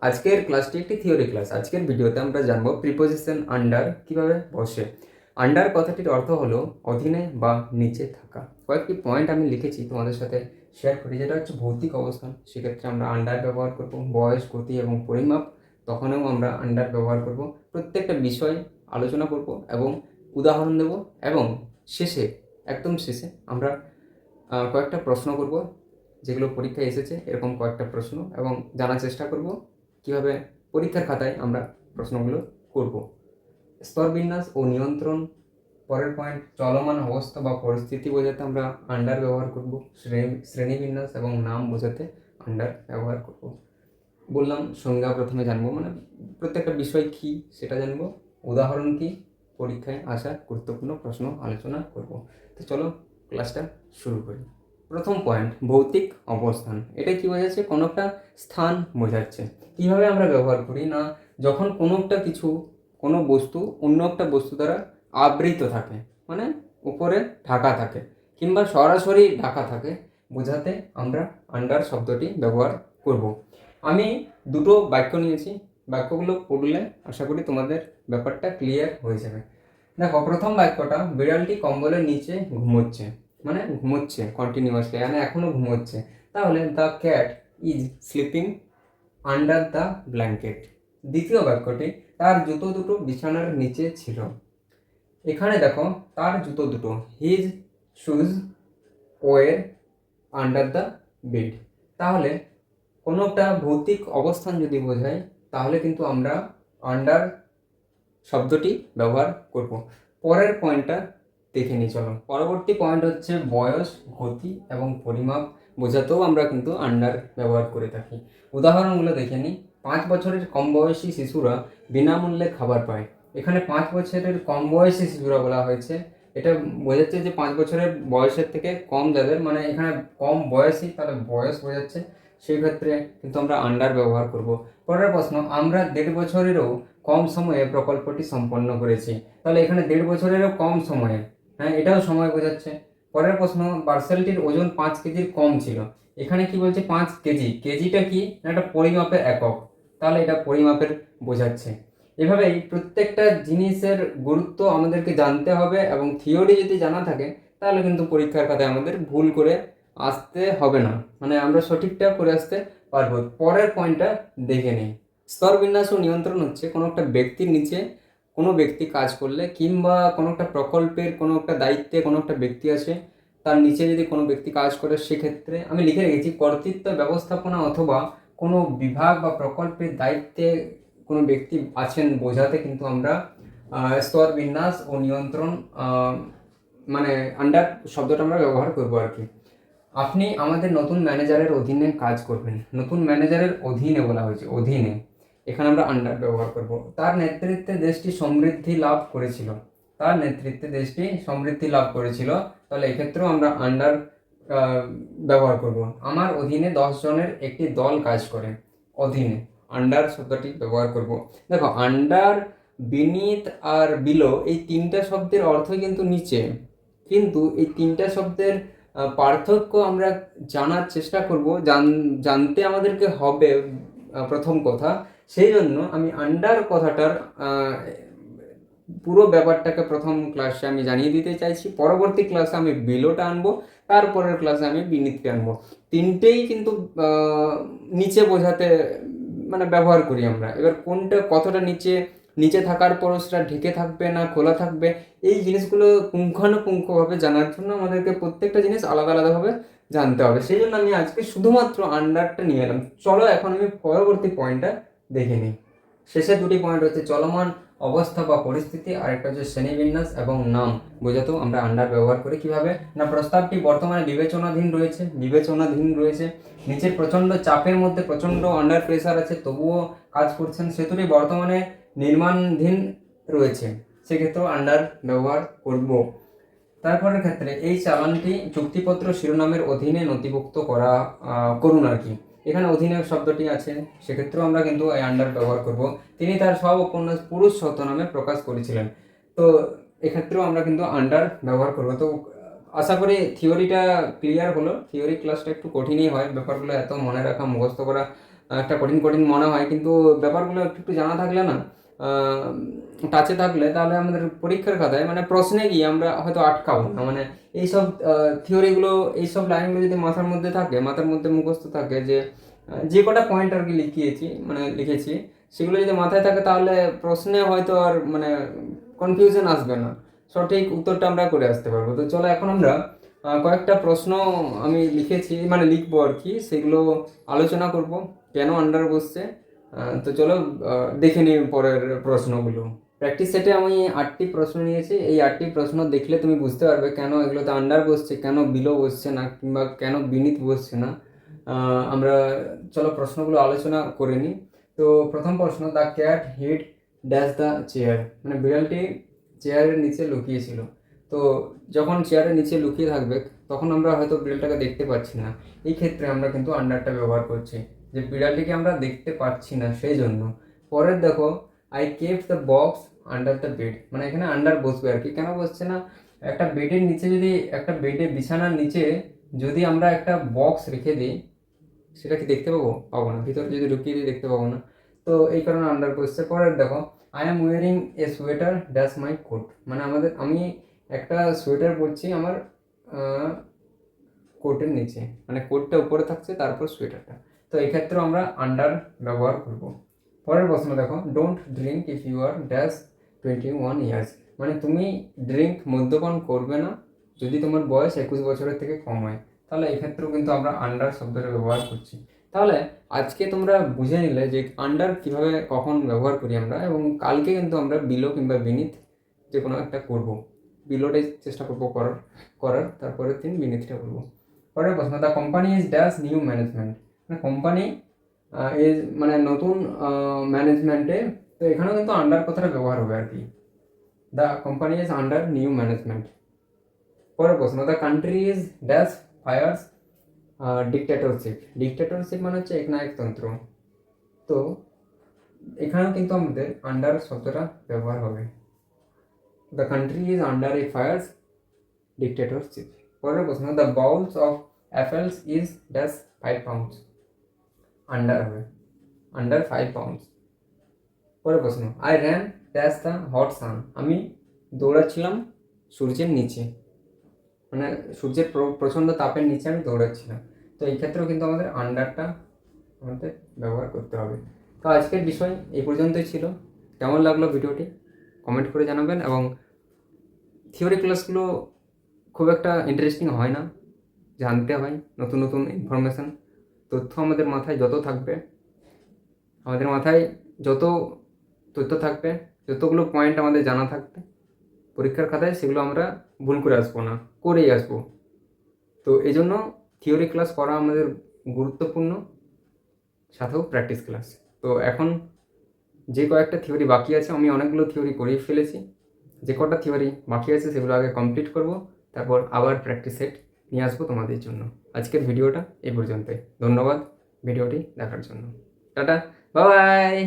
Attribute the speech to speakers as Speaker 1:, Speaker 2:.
Speaker 1: আজকের ক্লাসটি একটি থিওরি ক্লাস। আজকের ভিডিওতে আমরা জানবো প্রিপোজিশন আন্ডার কিভাবে বসে। আন্ডার কথাটির অর্থ হলো অধীনে বা নিচে থাকা। কয়েকটি পয়েন্ট আমি লিখেছি তোমাদের সাথে শেয়ার করি, যেটা হচ্ছে ভৌতিক অবস্থান, সেক্ষেত্রে আমরা আন্ডার ব্যবহার করব। বয়স, গতি এবং পরিমাপ, তখনও আমরা আন্ডার ব্যবহার করব। প্রত্যেকটা বিষয় আলোচনা করব এবং উদাহরণ দেব, এবং শেষে, একদম শেষে আমরা কয়েকটা প্রশ্ন করব যেগুলো পরীক্ষায় এসেছে, এরকম কয়েকটা প্রশ্ন, এবং জানার চেষ্টা করব কীভাবে পরীক্ষার খাতায় আমরা প্রশ্নগুলো করব। স্তরবিন্যাস ও নিয়ন্ত্রণ। পরের পয়েন্ট, চলমান অবস্থা বা পরিস্থিতি বোঝাতে আমরা আন্ডার ব্যবহার করব। শ্রেণীবিন্যাস এবং নাম বোঝাতে আন্ডার ব্যবহার করব। বললাম সংজ্ঞা প্রথমে জানবো, মানে প্রত্যেকটা বিষয় কী সেটা জানবো, উদাহরণ কী, পরীক্ষায় আসা গুরুত্বপূর্ণ প্রশ্ন আলোচনা করব। তো চলো ক্লাসটা শুরু করি। প্রথম পয়েন্ট, ভৌতিক অবস্থান। এটা কি বোঝাচ্ছে? কোনো একটা স্থান বোঝাচ্ছে। কীভাবে আমরা ব্যবহার করি না, যখন কোনো একটা কিছু, কোনো বস্তু অন্য একটা বস্তু দ্বারা আবৃত থাকে, মানে উপরে ঢাকা থাকে কিংবা সরাসরি ঢাকা থাকে, বোঝাতে আমরা আন্ডার শব্দটি ব্যবহার করব। আমি দুটো বাক্য নিয়েছি, বাক্যগুলো পড়লে আশা করি তোমাদের ব্যাপারটা ক্লিয়ার হয়ে যাবে। দেখো, প্রথম বাক্যটা, বিড়ালটি কম্বলের নিচে ঘুমোচ্ছে, মানে ঘুমোচ্ছে কন্টিনিউয়াসলি, মানে এখনো ঘুমোচ্ছে। তাহলে the cat is sleeping under the blanket. দ্বিতীয় বাক্যটি, তার জুতো দুটো বিছানার নিচে ছিল। এখানে দেখো, তার জুতো দুটো, his shoes were under the bed. তাহলে কোনো একটা ভৌতিক অবস্থান যদি বোঝায়, তাহলে কিন্তু আমরা আন্ডার শব্দটি ব্যবহার করব। পরের পয়েন্টটা দেখে নিই চলো। পরবর্তী পয়েন্ট হচ্ছে বয়স, গতি এবং পরিমাপ বোঝাতেও আমরা কিন্তু আন্ডার ব্যবহার করে থাকি। উদাহরণগুলো দেখে নিই। 5 বছরের কম বয়সী শিশুরা বিনামূল্যে খাবার পায়। এখানে 5 বছরের কম বয়সী শিশুরা বলা হয়েছে, এটা বোঝাচ্ছে যে 5 বছরের বয়সের থেকে কম যাদের, মানে এখানে কম বয়সী, তাহলে বয়স বোঝাচ্ছে, সেই ক্ষেত্রে কিন্তু আমরা আন্ডার ব্যবহার করব। পরের প্রশ্ন, আমরা 1.5 বছরেরও কম সময়ে প্রকল্পটি সম্পন্ন করেছি। তাহলে এখানে 1.5 বছরেরও কম সময়ে, হ্যাঁ, এটাও সময় বোঝাচ্ছে। পরের প্রশ্ন, পার্সেলটির ওজন 5 কেজির কম ছিল। এখানে কি বলছে? 5 কেজি। কেজিটা কি? একটা পরিমাপের একক, তাহলে এটা পরিমাপের বোঝাচ্ছে। এভাবেই প্রত্যেকটা জিনিসের গুরুত্ব আমাদেরকে জানতে হবে, এবং থিওরি যদি জানা থাকে তাহলে কিন্তু পরীক্ষার খাতায় আমাদের ভুল করে আসতে হবে না, মানে আমরা সঠিকটা করে আসতে পারবো। পরের পয়েন্টটা দেখে নিই। স্তরবিন্যাস ও নিয়ন্ত্রণ হচ্ছে কোনো একটা ব্যক্তির নিচে কোনো ব্যক্তি কাজ করলে, কিংবা কোনো একটা প্রকল্পের কোনো একটা দায়িত্বে কোনো একটা ব্যক্তি আছে, তার নিচে যদি কোনো ব্যক্তি কাজ করে, সেক্ষেত্রে আমি লিখে রেখেছি কর্তৃত্ব, ব্যবস্থাপনা অথবা কোনো বিভাগ বা প্রকল্পের দায়িত্বে কোনো ব্যক্তি আছেন বোঝাতে কিন্তু আমরা স্তরবিন্যাস ও নিয়ন্ত্রণ, মানে আন্ডার শব্দটা আমরা ব্যবহার করবো আর কি। আপনি আমাদের নতুন ম্যানেজারের অধীনে কাজ করবেন। নতুন ম্যানেজারের অধীনে বলা হয়েছে, অধীনে, এখানে আমরা আন্ডার ব্যবহার করব। তার নেতৃত্বে দেশটি সমৃদ্ধি লাভ করেছিল। তার নেতৃত্বে দেশটি সমৃদ্ধি লাভ করেছিল, তাহলে এক্ষেত্রেও আমরা আন্ডার ব্যবহার করব। আমার অধীনে 10 জনের একটি দল কাজ করে। অধীনে আন্ডার শব্দটি ব্যবহার করব। দেখো, আন্ডার, বিনিথ আর বিলো, এই তিনটা শব্দের অর্থ কিন্তু নিচে, কিন্তু এই তিনটা শব্দের পার্থক্য আমরা জানার চেষ্টা করব, জানতে আমাদেরকে হবে প্রথম কথা। সেই জন্য আমি আন্ডার কথাটার পুরো ব্যাপারটাকে প্রথম ক্লাসে আমি জানিয়ে দিতে চাইছি। পরবর্তী ক্লাসে আমি বিলোটা আনবো, তারপরের ক্লাসে আমি বিনিতকে আনবো। তিনটেই কিন্তু নিচে বোঝাতে মানে ব্যবহার করি আমরা। এবার কোনটা কতটা নিচে, নিচে থাকার পরও সেটা ঢেকে থাকবে না খোলা থাকবে, এই জিনিসগুলো পুঙ্খানুপুঙ্খভাবে জানার জন্য আমাদেরকে প্রত্যেকটা জিনিস আলাদা আলাদাভাবে জানতে হবে। সেই জন্য আমি আজকে শুধুমাত্র আন্ডারটা নিয়ে এলাম। চলো এখন আমি পরবর্তী পয়েন্টটা দেখে নিই। শেষের দুটি পয়েন্ট হচ্ছে চলমান অবস্থা বা পরিস্থিতি, আর একটা হচ্ছে শ্রেণীবিন্যাস এবং নাম বোঝাতেও আমরা আন্ডার ব্যবহার করি। কিভাবে না, প্রস্তাবটি বর্তমানে বিবেচনাধীন রয়েছে। নিচের প্রচণ্ড চাপের মধ্যে, প্রচণ্ড আন্ডার প্রেসার আছে, তবুও কাজ করছেন। সেতুটি বর্তমানে নির্মাণাধীন রয়েছে, সেক্ষেত্রেও আন্ডার ব্যবহার করব। তারপরের ক্ষেত্রে, এই চালানটি চুক্তিপত্র শিরোনামের অধীনে নথিভুক্ত করুন আর কি। এখানে অধীনে শব্দটি আছে, সেক্ষেত্রেও আমরা কিন্তু এই আন্ডার ব্যবহার করব। তিনি তার সব উপন্যাস পুরুষ ছদ্মনামে প্রকাশ করেছিলেন, তো এক্ষেত্রেও আমরা কিন্তু আন্ডার ব্যবহার করব। তো আশা করি থিওরিটা ক্লিয়ার হলো। থিওরি ক্লাসটা একটু কঠিনই হয়, ব্যাপারগুলো এত মনে রাখা, মুখস্থ করা একটা কঠিন কঠিন মনে হয়, কিন্তু ব্যাপারগুলো একটু একটু জানা থাকলে না, টাচে থাকলে, তাহলে আমাদের পরীক্ষার খাতায় মানে প্রশ্নে গিয়ে আমরা হয়তো আটকাবো না। মানে এইসব থিওরিগুলো, এইসব লাইনগুলো যদি মাথার মধ্যে থাকে, মাথার মধ্যে মুখস্থ থাকে, যে কটা পয়েন্ট আর কি লিখেছি সেগুলো যদি মাথায় থাকে, তাহলে প্রশ্নে হয়তো আর মানে কনফিউশন আসবে না, সঠিক উত্তরটা আমরা করে আসতে পারবো। তো চলো এখন আমরা কয়েকটা প্রশ্ন আমি লিখেছি, মানে লিখবো আর কি, সেগুলো আলোচনা করব কেন আন্ডার বসছে। তো চলো দেখে নিই পরের প্রশ্নগুলো। প্র্যাকটিস সেটে আমি 8টি প্রশ্ন নিয়েছি। এই 8টি প্রশ্ন দেখলে তুমি বুঝতে পারবে কেন এগুলোতে আন্ডার বসছে, কেন বিলো বসছে না, কিংবা কেন বিনিত বসছে না। আমরা চলো প্রশ্নগুলো আলোচনা করে নিই। তো প্রথম প্রশ্ন, the cat hid dash the chair, মানে বিড়ালটি চেয়ারের নিচে লুকিয়েছিল। তো যখন চেয়ারের নিচে লুকিয়ে থাকবে, তখন আমরা হয়তো বিড়ালটাকে দেখতে পাচ্ছি না। এই ক্ষেত্রে আমরা কিন্তু আন্ডারটা ব্যবহার করছি, যে বিড়ালটিকে আমরা দেখতে পাচ্ছি না সেই জন্য। পরের দেখো, I kept the box under the bed, মানে এখানে আন্ডার বসবে আর কি। কেন বসছে না, একটা বেডের নিচে যদি, একটা বেডে বিছানার নিচে যদি আমরা একটা বক্স রেখে দিই, সেটা কি দেখতে পাবো? পাবো না। ভিতরে যদি ঢুকিয়ে দিই দেখতে পাবো না। তো এই কারণে আন্ডার বসছে। পরের দেখো, I am wearing a sweater dash my coat, মানে আমি একটা সোয়েটার পরছি আমার কোটের নিচে, মানে কোটটা উপরে থাকছে, তারপর সোয়েটারটা। তো এই ক্ষেত্রে আমরা আন্ডার ব্যবহার করব। পরের প্রশ্ন দেখো, don't drink if you are dash 21 years, মানে তুমি মদ্যপান করবে না যদি তোমার বয়স 21 বছরের থেকে কম হয়। তাহলে এক্ষেত্রেও কিন্তু আমরা আন্ডার শব্দটা ব্যবহার করছি। তাহলে আজকে তোমরা বুঝে নিলে যে আন্ডার কিভাবে কখন ব্যবহার করি আমরা, এবং কালকে কিন্তু আমরা বিলো কিংবা বিনিত যে কোনো একটা করব। বিলোটাই চেষ্টা করবো করার তারপরের দিন বিনিতটা করবো। পরের প্রশ্ন, the company is dash new management, মানে কোম্পানি ইজ মানে নতুন ম্যানেজমেন্টে। তো এখানেও কিন্তু আন্ডার কথাটা ব্যবহার হবে আর কি, the company is under new management. পরের প্রশ্ন, the country is dash fires dictatorship মানে হচ্ছে একনায়কতন্ত্র। তো এখানেও কিন্তু আমাদের আন্ডার শব্দটা ব্যবহার হবে, the country is under a fierce dictatorship. পরের প্রশ্ন, the bowls of apples is dash 5 pounds, under হবে, আন্ডার 5 পাউন্ডস। পরের প্রশ্ন, I ran dash the hot sun, আমি দৌড়াচ্ছিলাম সূর্যের নিচে, মানে সূর্যের প্রচণ্ড তাপের নিচে আমি দৌড়াচ্ছিলাম। তো এই ক্ষেত্রেও কিন্তু আমাদের আন্ডারটা আমাদের ব্যবহার করতে হবে। তো আজকের বিষয় এই পর্যন্তই ছিল। কেমন লাগলো ভিডিওটি কমেন্ট করে জানাবেন। এবং থিওরি ক্লাসগুলো খুব একটা ইন্টারেস্টিং হয় না, জানতে হয় নতুন নতুন ইনফরমেশান, তথ্য আমাদের মাথায় যত থাকবে, আমাদের মাথায় যত তথ্য থাকবে, যতগুলো পয়েন্ট আমাদের জানা থাকবে, পরীক্ষার খাতায় সেগুলো আমরা ভুল করে আসবো না, করেই আসবো। তো এই জন্য থিওরি ক্লাস করা আমাদের গুরুত্বপূর্ণ, সাথেও প্র্যাকটিস ক্লাস। তো এখন যে কয়েকটা থিওরি বাকি আছে, আমি অনেকগুলো থিওরি করেই ফেলেছি, যে কটা থিওরি বাকি আছে সেগুলো আগে কমপ্লিট করব, তারপর আবার প্র্যাকটিস সেট নিয়ে আসবো তোমাদের জন্য। আজকের ভিডিওটা এই পর্যন্তই। ধন্যবাদ ভিডিওটি দেখার জন্য। Tata, bye bye.